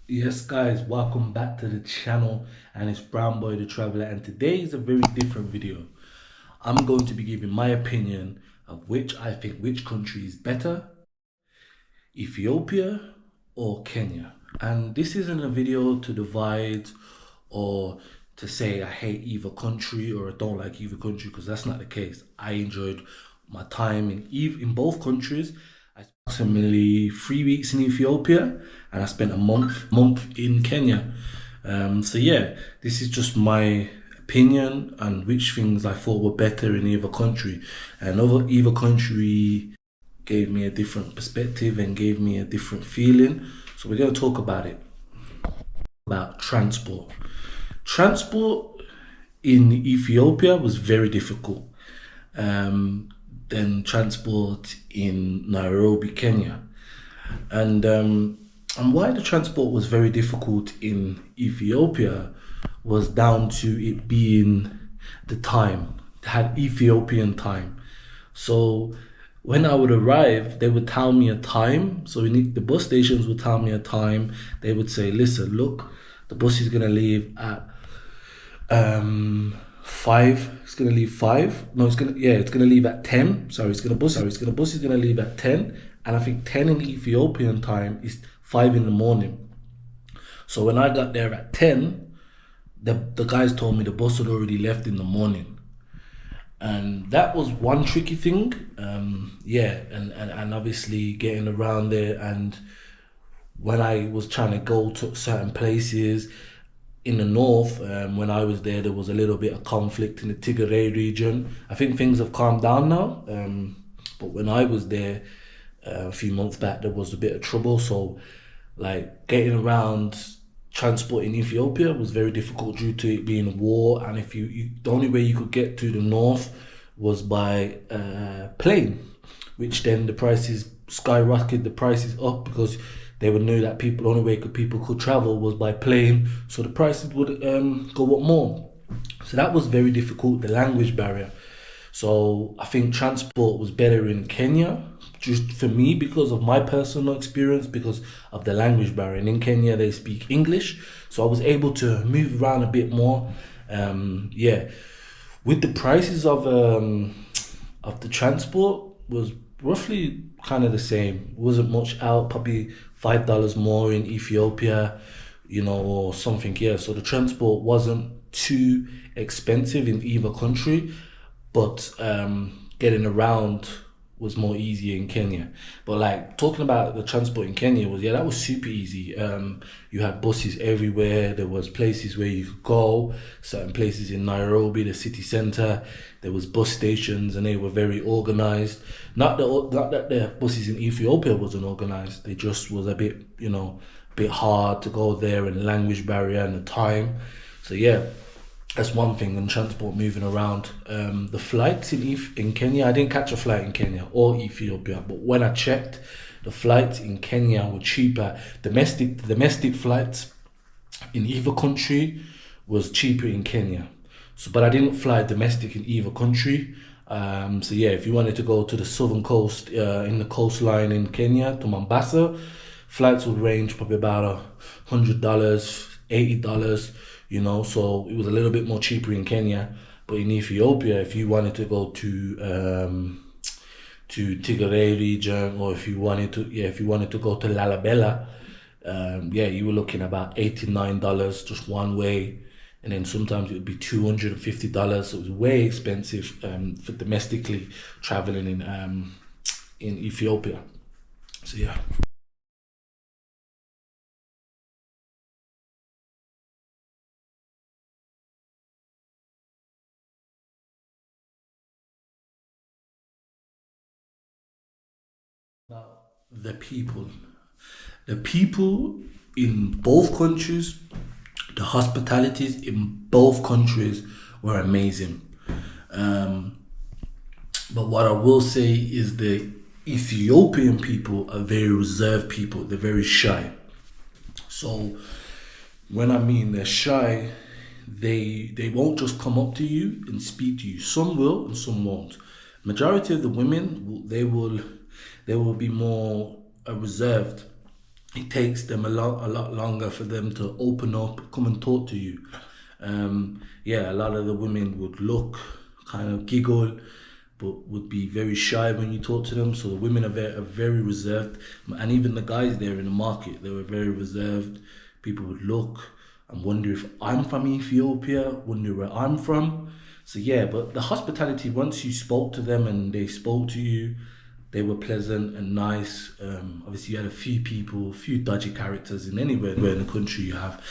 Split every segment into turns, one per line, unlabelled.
Yes, guys, welcome back to the channel, and it's Brown Boy the Traveler, and today is a very different video. I'm going to be giving my opinion of which country is better, Ethiopia or Kenya. And this isn't a video to divide or to say I hate either country or I don't like either country, because that's not the case. I enjoyed my time in both countries. I spent approximately 3 weeks in Ethiopia and I spent a month in Kenya. So yeah, this is just my opinion and which things I thought were better in either country. And over either country gave me a different perspective and gave me a different feeling. So we're going to talk about it, about transport. Transport in Ethiopia was very difficult. Than transport in Nairobi, Kenya. And why the transport was very difficult in Ethiopia was down to it being the time. It had Ethiopian time. So when I would arrive, they would tell me a time. So the bus stations would tell me a time. They would say, listen, look, the bus is gonna leave at 5. It's gonna leave 5. No, it's gonna leave at 10. Sorry, it's gonna leave at 10. And I think 10 in Ethiopian time is 5 in the morning. So when I got there at 10, the guys told me the bus had already left in the morning. And that was one tricky thing. Yeah, and obviously getting around there, and when I was trying to go to certain places in the north, when I was there was a little bit of conflict in the Tigray region. I think things have calmed down now, but when I was there a few months back, there was a bit of trouble. So, like getting around transport in Ethiopia was very difficult due to it being a war, and if the only way you could get to the north was by plane, which then the prices skyrocketed the prices up because they would know that the only way people could travel was by plane, so the prices would go up more. So that was very difficult, the language barrier. So I think transport was better in Kenya, just for me because of my personal experience, because of the language barrier. And in Kenya they speak English, so I was able to move around a bit more. Yeah, with the prices of the transport was roughly kind of the same. It wasn't much out, probably $5 more in Ethiopia, or something. Yeah, so the transport wasn't too expensive in either country, but getting around was more easier in Kenya. But like talking about the transport in Kenya was, yeah, that was super easy. You had buses everywhere. There was places where you could go. Certain places in Nairobi, the city center, there was bus stations, and they were very organized. Not that the buses in Ethiopia wasn't organized. They just was a bit, a bit hard to go there, and language barrier and the time. So yeah, that's one thing in transport, moving around. The flights in Kenya, I didn't catch a flight in Kenya or Ethiopia, but when I checked, the flights in Kenya were cheaper. Domestic flights in either country was cheaper in Kenya. So, but I didn't fly domestic in either country. So yeah, if you wanted to go to the southern coast, in the coastline in Kenya to Mombasa, flights would range probably about $100, $80. So it was a little bit more cheaper in Kenya. But in Ethiopia, if you wanted to go to Tigray region, or if you wanted to go to Lalabela, yeah, you were looking about $89 just one way, and then sometimes it would be $250. So it was way expensive for domestically traveling in Ethiopia. So yeah. About the people. The people in both countries, the hospitalities in both countries were amazing. Um, but what I will say is the Ethiopian people are very reserved people. They're very shy. So when I mean they're shy, they won't just come up to you and speak to you. Some will and some won't. Majority of the women they will be more reserved. it takes them a lot longer for them to open up, come and talk to you. Yeah, a lot of the women would look, kind of giggle, but would be very shy when you talk to them. So the women are very reserved, and even the guys there in the market, they were very reserved. People would look and wonder if I'm from Ethiopia, wonder where I'm from. So yeah, but the hospitality, once you spoke to them and they spoke to you, they were pleasant and nice. Obviously, you had a few people, a few dodgy characters in anywhere in the country you have.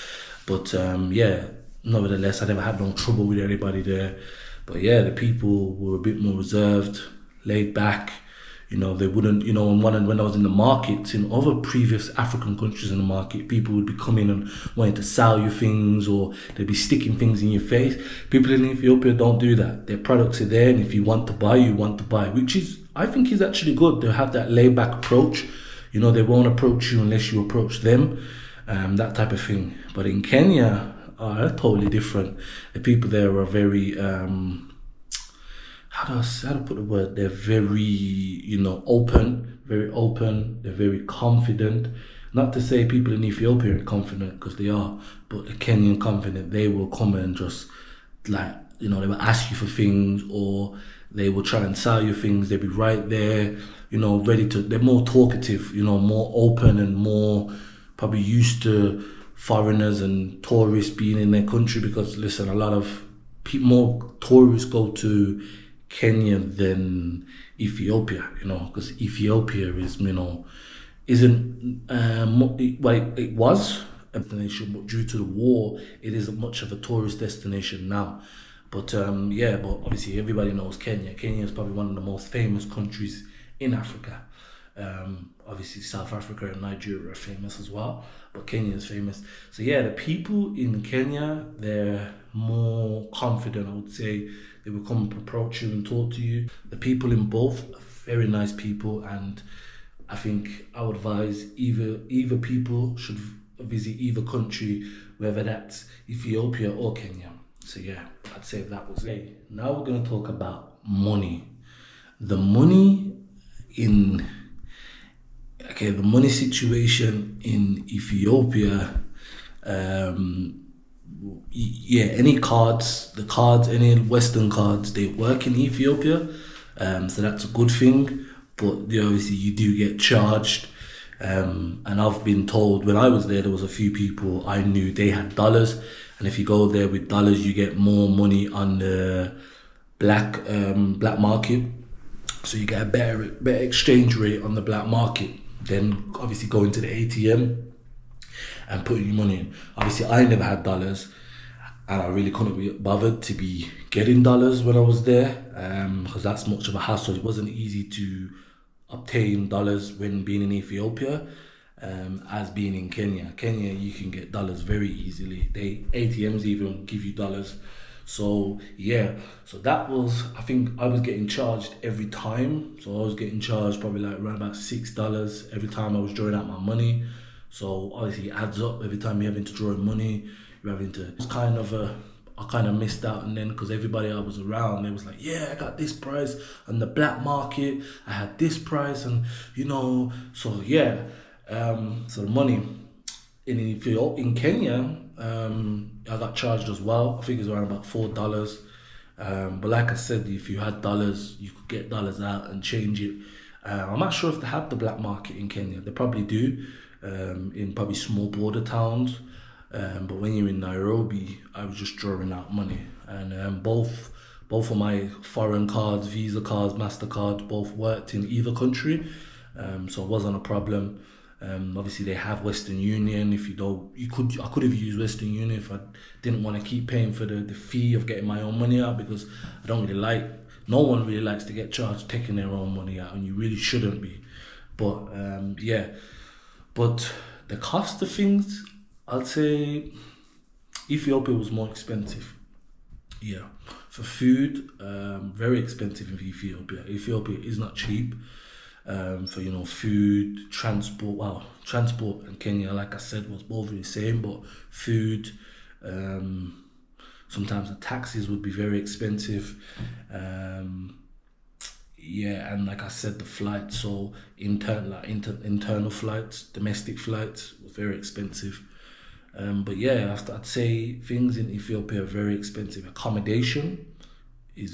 But yeah, nevertheless, I never had no trouble with anybody there. But yeah, the people were a bit more reserved, laid back. You know, they wouldn't, you know, when I was in the markets in other previous African countries in the market, people would be coming and wanting to sell you things, or they'd be sticking things in your face. People in Ethiopia don't do that. Their products are there, and if you want to buy, you want to buy, which is, I think, is actually good. They have that laid back approach. You know, they won't approach you unless you approach them, that type of thing. But in Kenya, they're totally different. The people there are very, how to put the word? They're very, you know, very open. They're very confident. Not to say people in Ethiopia are confident, because they are, but the Kenyan confident, they will come and just, like, you know, they will ask you for things, or they will try and sell you things. They'll be right there, you know, ready to. They're more talkative, you know, more open, and more probably used to foreigners and tourists being in their country, because listen, a lot of more tourists go to Kenya than Ethiopia, you know, because Ethiopia is, you know, isn't well, it was a destination, but due to the war, it isn't much of a tourist destination now. But yeah, but obviously everybody knows Kenya. Kenya is probably one of the most famous countries in Africa. Obviously South Africa and Nigeria are famous as well, but Kenya is famous. So yeah, the people in Kenya, they're more confident, I would say. They will come and approach you and talk to you. The people in both are very nice people, and I think I would advise either people should visit either country, whether that's Ethiopia or Kenya. So yeah, I'd say that was it. Now we're going to talk about money. The money in the money situation in Ethiopia. Yeah, any any Western cards, they work in Ethiopia, so that's a good thing. But obviously, you do get charged. And I've been told, when I was there was a few people I knew, they had dollars, and if you go there with dollars, you get more money on the black market. So you get a better exchange rate on the black market than obviously going to the ATM and putting your money in. Obviously, I never had dollars, and I really couldn't be bothered to be getting dollars when I was there, because that's much of a hassle. It wasn't easy to obtain dollars when being in Ethiopia, as being in Kenya. Kenya, you can get dollars very easily. ATMs even give you dollars. So yeah, so that was, I think I was getting charged every time. So I was getting charged probably like around about $6 every time I was drawing out my money. So obviously it adds up every time you're having to draw money. You're having to. It's kind of I kind of missed out, and then because everybody I was around, they was like, yeah, I got this price on the black market. I had this price, and you know, so yeah. So the money in Kenya, I got charged as well. I think it's around about $4. But like I said, if you had dollars, you could get dollars out and change it. I'm not sure if they have the black market in Kenya. They probably do, in probably small border towns. But when you're in Nairobi, I was just drawing out money, and both of my foreign cards, Visa cards, Mastercards, both worked in either country, so it wasn't a problem. Obviously, they have Western Union. If you don't, I could have used Western Union if I didn't want to keep paying for the fee of getting my own money out, because I don't really like. No one really likes to get charged taking their own money out, and you really shouldn't be. But yeah, but the cost of things, I'd say Ethiopia was more expensive. Yeah, for food, very expensive in Ethiopia. Ethiopia is not cheap. For food, transport. Well, transport in Kenya, like I said, was both the same, but food. Sometimes the taxis would be very expensive. yeah, and like I said, the flights, so internal flights, domestic flights, were very expensive. But yeah, I'd say things in Ethiopia are very expensive. Accommodation so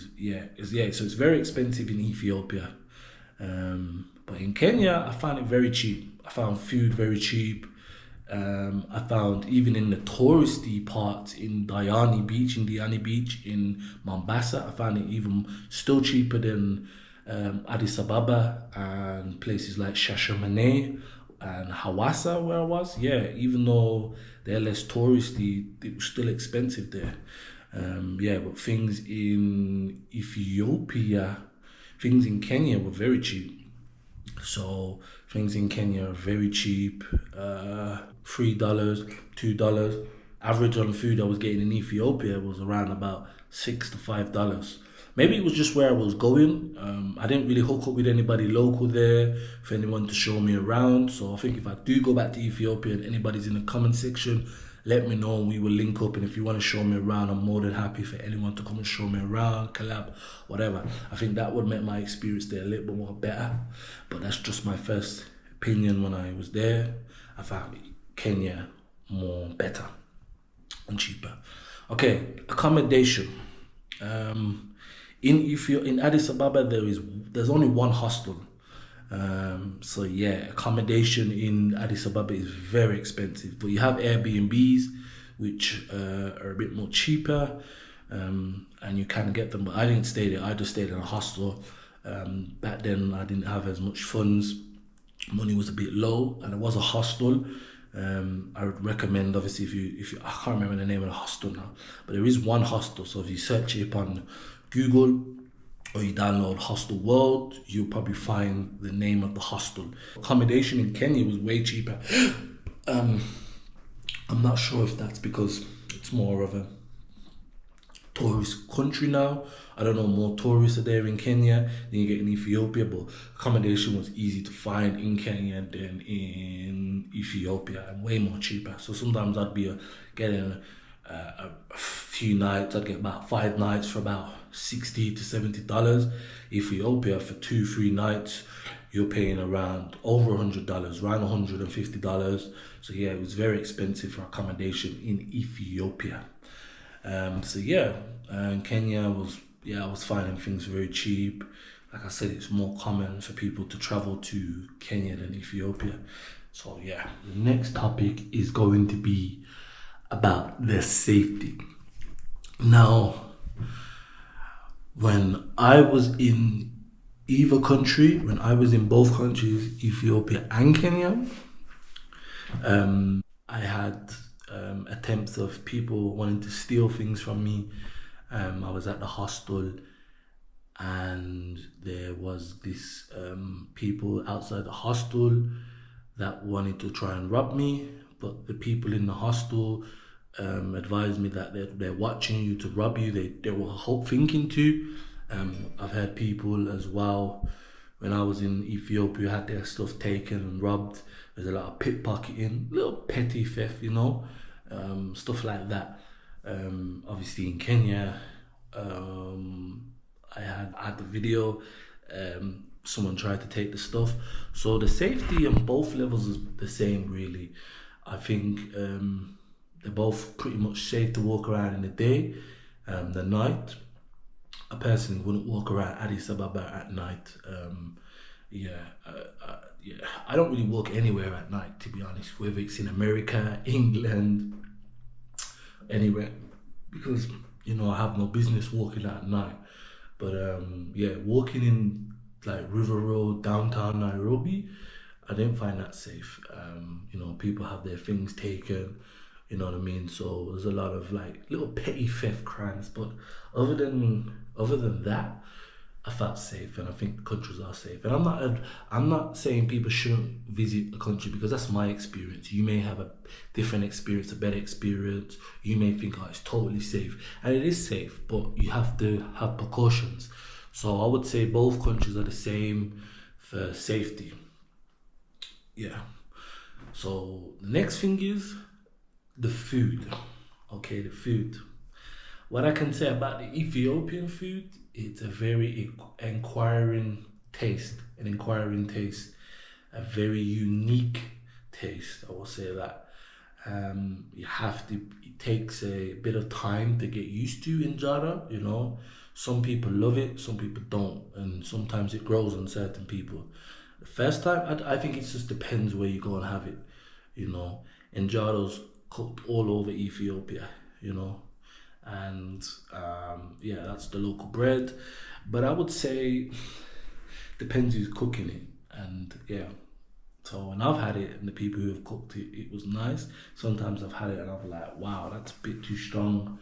it's very expensive in Ethiopia. But in Kenya, I found it very cheap. I found food very cheap. I found even in the touristy parts in Diani Beach in Mombasa, I found it even still cheaper than Addis Ababa and places like Shashamane and Hawassa where I was. Yeah, even though they're less touristy, it was still expensive there. Yeah, but things in things in Kenya were very cheap. So things in Kenya are very cheap. $3, $2. Average on food I was getting in Ethiopia was around about $6 to $5. Maybe it was just where I was going. I didn't really hook up with anybody local there for anyone to show me around. So I think if I do go back to Ethiopia and anybody's in the comment section, let me know and we will link up. And if you want to show me around, I'm more than happy for anyone to come and show me around, collab, whatever. I think that would make my experience there a little bit more better. But that's just my first opinion when I was there. I found Kenya more better and cheaper. Okay, accommodation. In Addis Ababa there's only one hostel. So yeah, accommodation in Addis Ababa is very expensive, but you have Airbnbs which are a bit more cheaper, and you can get them. But I didn't stay there. I just stayed in a hostel. Back then, I didn't have as much funds. Money was a bit low, and it was a hostel. I would recommend, obviously, if you I can't remember the name of the hostel now, but there is one hostel. So if you search it on Google or you download Hostel World, you'll probably find the name of the hostel. Accommodation in Kenya was way cheaper. I'm not sure if that's because it's more of a tourist country now. I don't know, more tourists are there in Kenya than you get in Ethiopia, but accommodation was easy to find in Kenya than in Ethiopia and way more cheaper. So sometimes I'd be getting a few nights, I'd get about 5 nights for about $60 to $70. Ethiopia for 2-3 nights, you're paying around over $100, around $150. So yeah, it was very expensive for accommodation in Ethiopia. So yeah, Kenya I was finding things very cheap. Like I said, it's more common for people to travel to Kenya than Ethiopia. So yeah, the next topic is going to be about the safety. Now, when I was in when I was in both countries, Ethiopia and Kenya, I had attempts of people wanting to steal things from me. I was at the hostel and there was this people outside the hostel that wanted to try and rob me, but the people in the hostel advised me that they're watching you to rob you. They were thinking to. I've had people as well when I was in Ethiopia had their stuff taken and robbed. There's a lot of pickpocketing, little petty theft, stuff like that. Obviously in Kenya, I had the video. Someone tried to take the stuff. So the safety on both levels is the same, really. I think they're both pretty much safe to walk around in the day. The night, I personally wouldn't walk around Addis Ababa at night. I don't really walk anywhere at night, to be honest, whether it's in America, England, anywhere, because I have no business walking at night. But walking in like River Road, downtown Nairobi, I didn't find that safe. People have their things taken, you know what I mean? So there's a lot of like little petty theft crimes, but other than that, I felt safe, and I think the countries are safe. And I'm not saying people shouldn't visit the country, because that's my experience. You may have a different experience, a better experience. You may think, oh, it's totally safe, and it is safe, but you have to have precautions. So I would say both countries are the same for safety. Yeah. So the next thing is the food. Okay, the food. What I can say about the Ethiopian food it's a very inquiring taste, a very unique taste. I will say that. You have to. It takes a bit of time to get used to injera. You know, some people love it, some people don't, and sometimes it grows on certain people. The first time, I think it just depends where you go and have it. You know, injera's cooked all over Ethiopia. You know, and yeah, that's the local bread. But I would say depends who's cooking it, and yeah. So when I've had it and the people who have cooked it, it was nice. Sometimes I've had it and I'm like, wow, that's a bit too strong.